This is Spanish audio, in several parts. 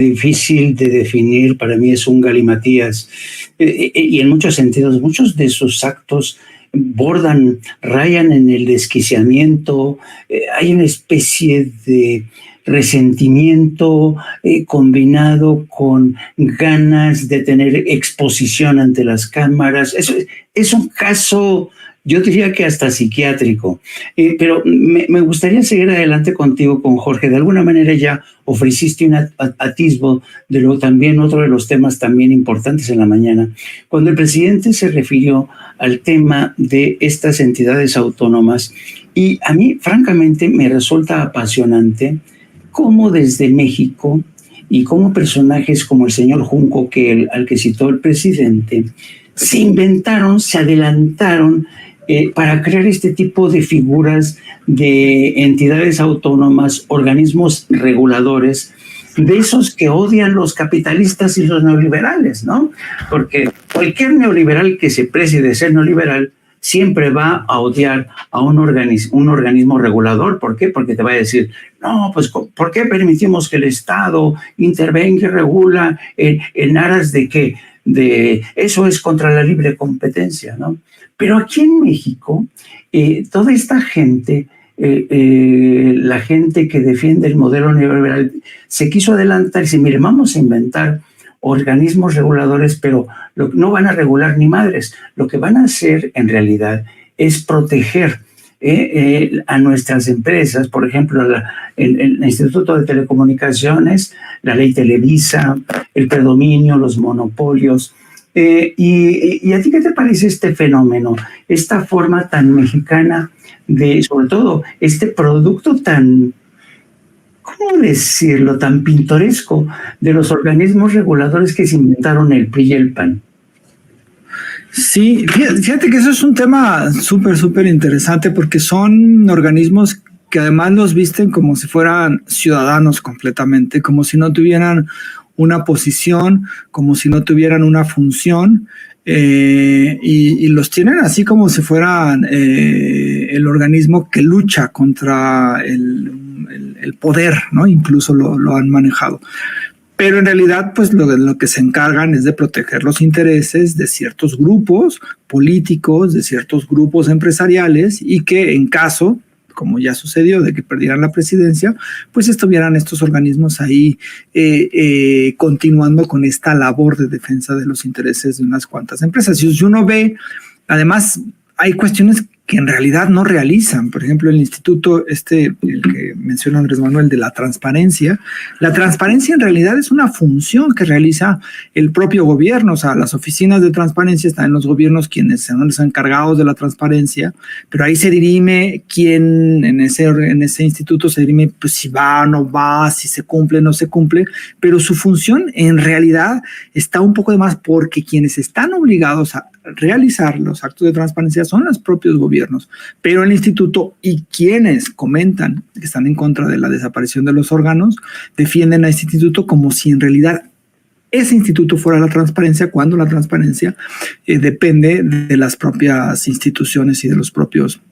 difícil de definir, para mí es un galimatías, y en muchos sentidos, muchos de sus actos rayan en el desquiciamiento, hay una especie de resentimiento combinado con ganas de tener exposición ante las cámaras. Es un caso, yo diría que hasta psiquiátrico, pero me gustaría seguir adelante contigo, con Jorge. De alguna manera ya ofreciste un atisbo de lo también, otro de los temas también importantes en la mañana, cuando el presidente se refirió al tema de estas entidades autónomas, y a mí francamente me resulta apasionante cómo desde México y como personajes como el señor Junco, al que citó el presidente, se inventaron, se adelantaron para crear este tipo de figuras de entidades autónomas, organismos reguladores, de esos que odian los capitalistas y los neoliberales, ¿no? Porque cualquier neoliberal que se precie de ser neoliberal siempre va a odiar a un organismo regulador. ¿Por qué? Porque te va a decir, no, pues, ¿por qué permitimos que el Estado intervenga y regula en aras de qué? De eso es contra la libre competencia, ¿no? Pero aquí en México, toda esta gente, la gente que defiende el modelo neoliberal, se quiso adelantar y dice, mire, vamos a inventar organismos reguladores, pero no van a regular ni madres. Lo que van a hacer en realidad es proteger a nuestras empresas, por ejemplo, el Instituto de Telecomunicaciones, la ley Televisa, el predominio, los monopolios. ¿Y a ti qué te parece este fenómeno, esta forma tan mexicana de, sobre todo, este producto tan, ¿cómo decirlo?, tan pintoresco de los organismos reguladores que se inventaron el PRI y el PAN? Sí, fíjate que eso es un tema súper interesante, porque son organismos que además los visten como si fueran ciudadanos completamente, como si no tuvieran una posición, como si no tuvieran una función, y los tienen así como si fueran el organismo que lucha contra el poder, ¿no? Incluso lo han manejado. Pero en realidad, pues lo que se encargan es de proteger los intereses de ciertos grupos políticos, de ciertos grupos empresariales, y que en caso, como ya sucedió, de que perdieran la presidencia, pues estuvieran estos organismos ahí continuando con esta labor de defensa de los intereses de unas cuantas empresas. Si uno ve, además, hay cuestiones que en realidad no realizan. Por ejemplo, el instituto el que menciona Andrés Manuel, de la transparencia en realidad es una función que realiza el propio gobierno. O sea, las oficinas de transparencia están en los gobiernos, quienes son los encargados de la transparencia, pero ahí se dirime quién en ese instituto se dirime, pues, si va o no va, si se cumple o no se cumple, pero su función en realidad está un poco de más, porque quienes están obligados a realizar los actos de transparencia son los propios gobiernos, pero el instituto, y quienes comentan que están en contra de la desaparición de los órganos, defienden a este instituto como si en realidad ese instituto fuera la transparencia, cuando la transparencia depende de las propias instituciones y de los propios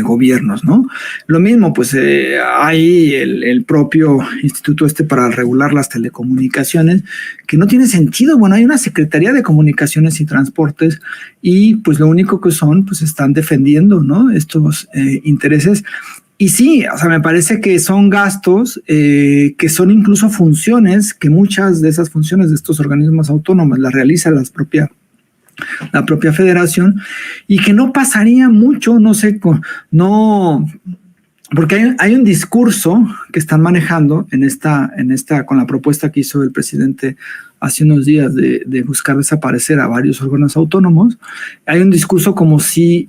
gobiernos, ¿no? Lo mismo, pues hay el propio instituto para regular las telecomunicaciones, que no tiene sentido. Bueno, hay una Secretaría de Comunicaciones y Transportes, y pues lo único que pues están defendiendo, ¿no?, estos intereses. Y sí, o sea, me parece que son gastos que son incluso funciones, que muchas de esas funciones de estos organismos autónomos las realiza la propia federación, y que no pasaría mucho, no sé, porque hay un discurso que están manejando en esta con la propuesta que hizo el presidente hace unos días de buscar desaparecer a varios órganos autónomos. Hay un discurso como si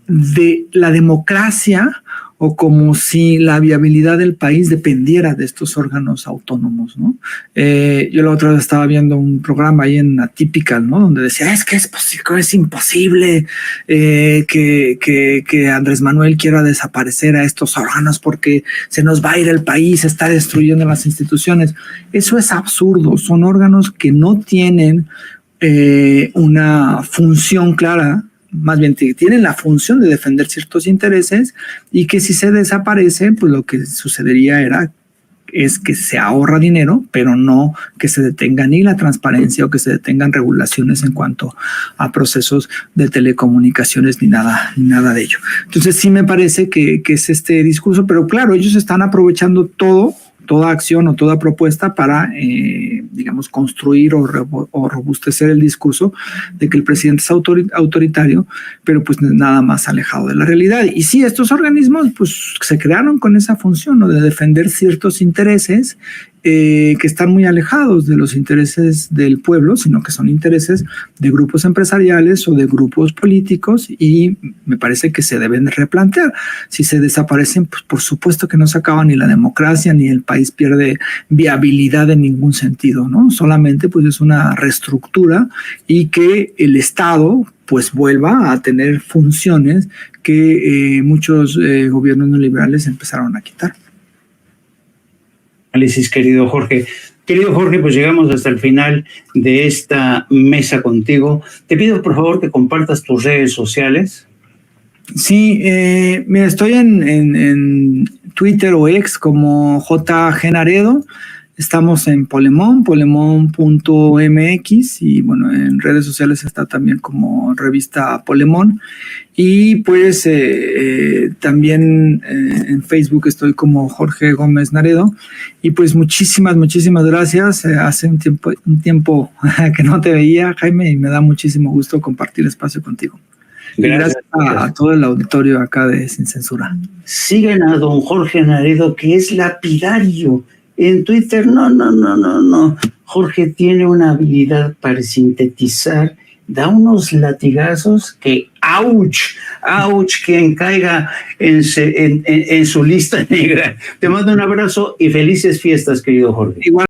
de la democracia, o como si la viabilidad del país dependiera de estos órganos autónomos, ¿no? Yo la otra vez estaba viendo un programa ahí en Atypical, ¿no?, donde decía, es que es imposible que Andrés Manuel quiera desaparecer a estos órganos, porque se nos va a ir el país, se está destruyendo las instituciones. Eso es absurdo. Son órganos que no tienen una función clara, más bien tienen la función de defender ciertos intereses, y que si se desaparecen, pues lo que sucedería era es que se ahorra dinero, pero no que se detenga ni la transparencia o que se detengan regulaciones en cuanto a procesos de telecomunicaciones ni nada de ello. Entonces sí me parece que es este discurso, pero claro, ellos están aprovechando toda acción o toda propuesta para, digamos, construir o robustecer el discurso de que el presidente es autoritario, pero pues nada más alejado de la realidad. Y sí, estos organismos pues se crearon con esa función, ¿no?, de defender ciertos intereses que están muy alejados de los intereses del pueblo, sino que son intereses de grupos empresariales o de grupos políticos, y me parece que se deben replantear. Si se desaparecen, pues por supuesto que no se acaba ni la democracia, ni el país pierde viabilidad en ningún sentido, ¿no? Solamente pues es una reestructura y que el Estado pues vuelva a tener funciones que muchos gobiernos neoliberales empezaron a quitar. Análisis, querido Jorge. Querido Jorge, pues llegamos hasta el final de esta mesa contigo. Te pido, por favor, que compartas tus redes sociales. Sí, mira, estoy en Twitter o X como JG Naredo. Estamos en Polemon.mx, y bueno, en redes sociales está también como revista Polemon. Y pues también en Facebook estoy como Jorge Gómez Naredo. Y pues muchísimas gracias. Hace un tiempo que no te veía, Jaime, y me da muchísimo gusto compartir espacio contigo. Gracias a todo el auditorio acá de Sin Censura. Sigan a don Jorge Naredo, que es lapidario en Twitter. No. Jorge tiene una habilidad para sintetizar, da unos latigazos que ¡ouch! Quien caiga en su lista negra. Te mando un abrazo y felices fiestas, querido Jorge. Igual.